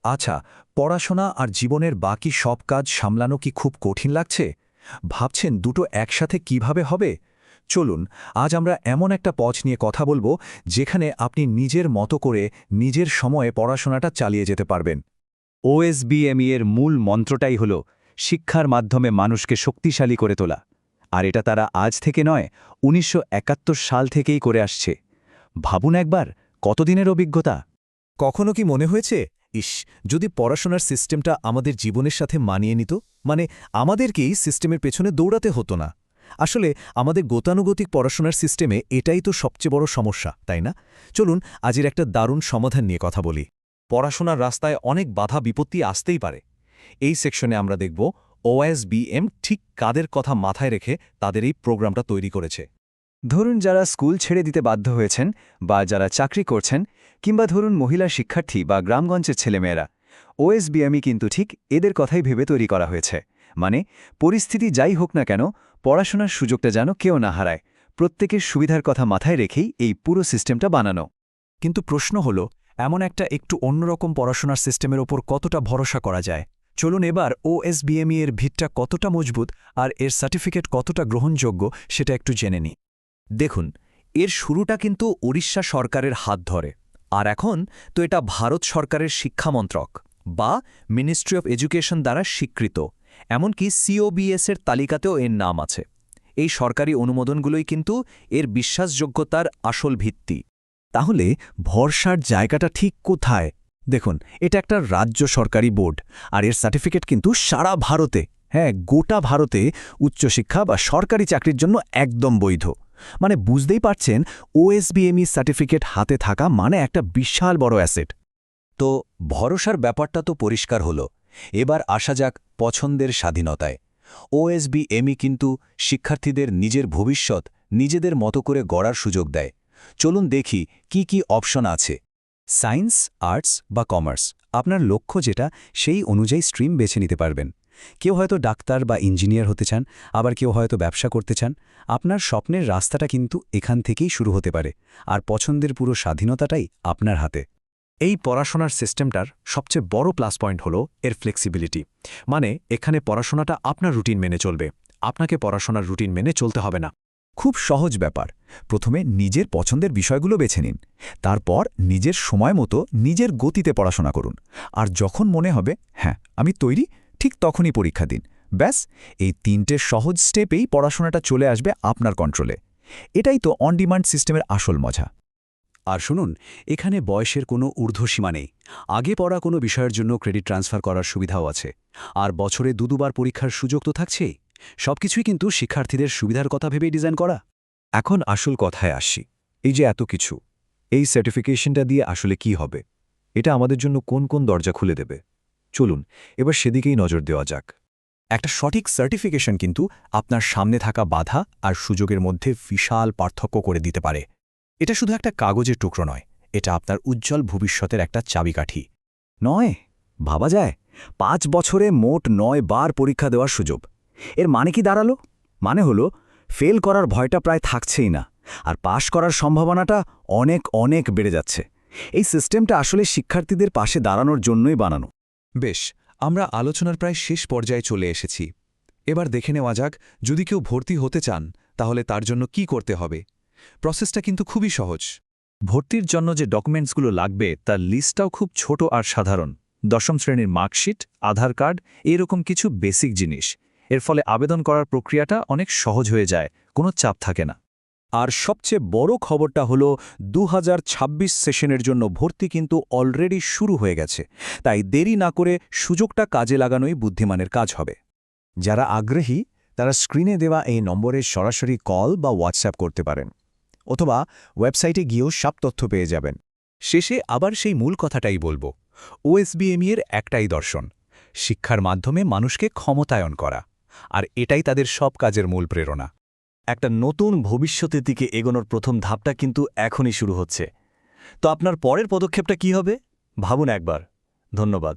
আচ্ছা, পড়াশোনা আর জীবনের বাকি সব কাজ সামলানো কি খুব কঠিন লাগছে? ভাবছেন দুটো একসাথে কিভাবে হবে? চলুন, আজ আমরা এমন একটা পথ নিয়ে কথা বলবো যেখানে আপনি নিজের মতো করে নিজের সময়ে পড়াশোনাটা চালিয়ে যেতে পারবেন। ওএসবিএমই এর মূল মন্ত্রটাই হল শিক্ষার মাধ্যমে মানুষকে শক্তিশালী করে তোলা। আর এটা তারা আজ থেকে নয়, ১৯৭১ সাল থেকেই করে আসছে। ভাবুন একবার, কতদিনের অভিজ্ঞতা! কখনো কি মনে হয়েছে, ইস, যদি পড়াশোনার সিস্টেমটা আমাদের জীবনের সাথে মানিয়ে নিত, মানে আমাদেরকেই সিস্টেমের পেছনে দৌড়াতে হতো না। আসলে আমাদের গতানুগতিক পড়াশোনার সিস্টেমে এটাই তো সবচেয়ে বড় সমস্যা, তাই না? চলুন আজের একটা দারুণ সমাধান নিয়ে কথা বলি। পড়াশোনার রাস্তায় অনেক বাধা বিপত্তি আসতেই পারে। এই সেকশনে আমরা দেখব ওএসবিএম ঠিক কাদের কথা মাথায় রেখে তাদের এই প্রোগ্রামটা তৈরি করেছে। ধরুন যারা স্কুল ছেড়ে দিতে বাধ্য হয়েছেন, বা যারা চাকরি করছেন, কিংবা ধরুন মহিলা শিক্ষার্থী বা গ্রামগঞ্জের ছেলেমেয়েরা, ওএসবিএমই কিন্তু ঠিক এদের কথাই ভেবে তৈরি করা হয়েছে। মানে, পরিস্থিতি যাই হোক না কেন, পড়াশোনার সুযোগটা যেন কেউ না হারায়, প্রত্যেকের সুবিধার কথা মাথায় রেখেই এই পুরো সিস্টেমটা বানানো। কিন্তু প্রশ্ন হল, এমন একটা একটু অন্যরকম পড়াশোনার সিস্টেমের ওপর কতটা ভরসা করা যায়? চলুন এবার ওএসবিএমই এর ভিতটা কতটা মজবুত আর এর সার্টিফিকেট কতটা গ্রহণযোগ্য সেটা একটু জেনে নিই। দেখুন, এর শুরুটা কিন্তু উড়িষ্যা সরকারের হাত ধরে, আর এখন তো এটা ভারত সরকারের শিক্ষা মন্ত্রক বা মিনিস্ট্রি অফ এডুকেশন দ্বারা স্বীকৃত। এমনকি সিওবিএস-এর তালিকাতেও এর নাম আছে। এই সরকারি অনুমোদনগুলোই কিন্তু এর বিশ্বাসযোগ্যতার আসল ভিত্তি। তাহলে ভরসার জায়গাটা ঠিক কোথায়? দেখুন, এটা একটা রাজ্য সরকারি বোর্ড, আর এর সার্টিফিকেট কিন্তু সারা ভারতে, হ্যাঁ, গোটা ভারতে উচ্চশিক্ষা বা সরকারি চাকরির জন্য একদম বৈধ। মানে বুঝতেই পারছেন, ওএসবিএমই সার্টিফিকেট হাতে থাকা মানে একটা বিশাল বড় অ্যাসেট। তো ভরসার ব্যাপারটা তো পরিষ্কার হলো। এবার আসা যাক পছন্দের স্বাধীনতায়। ওএসবিএমই কিন্তু শিক্ষার্থীদের নিজের ভবিষ্যৎ নিজেদের মতো করে গড়ার সুযোগ দেয়। চলুন দেখি কি কি অপশন আছে। সায়েন্স, আর্টস বা কমার্স, আপনার লক্ষ্য যেটা সেই অনুযায়ী স্ট্রিম বেছে নিতে পারবেন। কেউ হয়তো ডাক্তার বা ইঞ্জিনিয়ার হতে চান, আবার কেউ হয়তো ব্যবসা করতে চান। আপনার স্বপ্নের রাস্তাটা কিন্তু এখান থেকেই শুরু হতে পারে, আর পছন্দের পুরো স্বাধীনতাটাই আপনার হাতে। এই পড়াশোনার সিস্টেমটার সবচেয়ে বড় প্লাস পয়েন্ট হলো এর ফ্লেক্সিবিলিটি। মানে এখানে পড়াশোনাটা আপনার রুটিন মেনে চলবে, আপনাকে পড়াশোনার রুটিন মেনে চলতে হবে না। খুব সহজ ব্যাপার। প্রথমে নিজের পছন্দের বিষয়গুলো বেছে নিন, তারপর নিজের সময় মতো নিজের গতিতে পড়াশোনা করুন। আর যখন মনে হবে হ্যাঁ আমি তৈরি, ঠিক তখনই পরীক্ষা দিন। ব্যাস, এই ৩টে সহজ স্টেপেই পড়াশোনাটা চলে আসবে আপনার কন্ট্রোলে। এটাই তো অন ডিমান্ড সিস্টেমের আসল মজা। আর শুনুন, এখানে বয়সের কোনো ঊর্ধ্বসীমা নেই। আগে পড়া কোনো বিষয়ের জন্য ক্রেডিট ট্রান্সফার করার সুবিধাও আছে। আর বছরে দুবার পরীক্ষার সুযোগ তো থাকছেই। সবকিছুই কিন্তু শিক্ষার্থীদের সুবিধার কথা ভেবেই ডিজাইন করা। এখন আসল কথায় আসি। এই যে এত কিছু, এই সার্টিফিকেশনটা দিয়ে আসলে কি হবে? এটা আমাদের জন্য কোন কোন দরজা খুলে দেবে? চলুন এবার সেদিকেই নজর দেওয়া যাক। একটা সঠিক সার্টিফিকেশন কিন্তু আপনার সামনে থাকা বাধা আর সুযোগের মধ্যে বিশাল পার্থক্য করে দিতে পারে। এটা শুধু একটা কাগজের টুকরো নয়, এটা আপনার উজ্জ্বল ভবিষ্যতের একটা চাবিকাঠি। নয়, ভাবা যায় ৫ বছরে মোট ৯ বার পরীক্ষা দেওয়ার সুযোগ। এর মানে কি দাঁড়ালো? মানে হলো ফেল করার ভয়টা প্রায় থাকছেই না, আর পাশ করার সম্ভাবনাটা অনেক অনেক বেড়ে যাচ্ছে। এই সিস্টেমটা আসলে শিক্ষার্থীদের পাশে দাঁড়ানোর জন্যই বানানো। বেশ, আমরা আলোচনার প্রায় শেষ পর্যায়ে চলে এসেছি। এবার দেখে নেওয়া যাক, যদি কেউ ভর্তি হতে চান তাহলে তার জন্য কি করতে হবে। প্রসেসটা কিন্তু খুবই সহজ। ভর্তির জন্য যে ডকুমেন্টসগুলো লাগবে তার লিস্টটাও খুব ছোট আর সাধারণ। ১০ম শ্রেণীর মার্কশিট, আধার কার্ড, এরকম কিছু বেসিক জিনিস। এর ফলে আবেদন করার প্রক্রিয়াটা অনেক সহজ হয়ে যায়, কোনো চাপ থাকে না। আর সবচেয়ে বড় খবরটা হলো ২০২৬ সেশনের জন্য ভর্তি কিন্তু অলরেডি শুরু হয়ে গেছে। তাই দেরি না করে সুযোগটা কাজে লাগানোই বুদ্ধিমানের কাজ হবে। যারা আগ্রহী তারা স্ক্রিনে দেওয়া এই নম্বরে সরাসরি কল বা হোয়াটসঅ্যাপ করতে পারেন, অথবা ওয়েবসাইটে গিয়েও সব তথ্য পেয়ে যাবেন। শেষে আবার সেই মূল কথাটাই বলবো, ওএসবিএমই এর একটাই দর্শন, শিক্ষার মাধ্যমে মানুষকে ক্ষমতায়ন করা। আর এটাই তাদের সব কাজের মূল প্রেরণা। একটা নতুন ভবিষ্যতের দিকে এগোনোর প্রথম ধাপটা কিন্তু এখনই শুরু হচ্ছে। তো আপনার পরের পদক্ষেপটা কি হবে? ভাবুন একবার। ধন্যবাদ।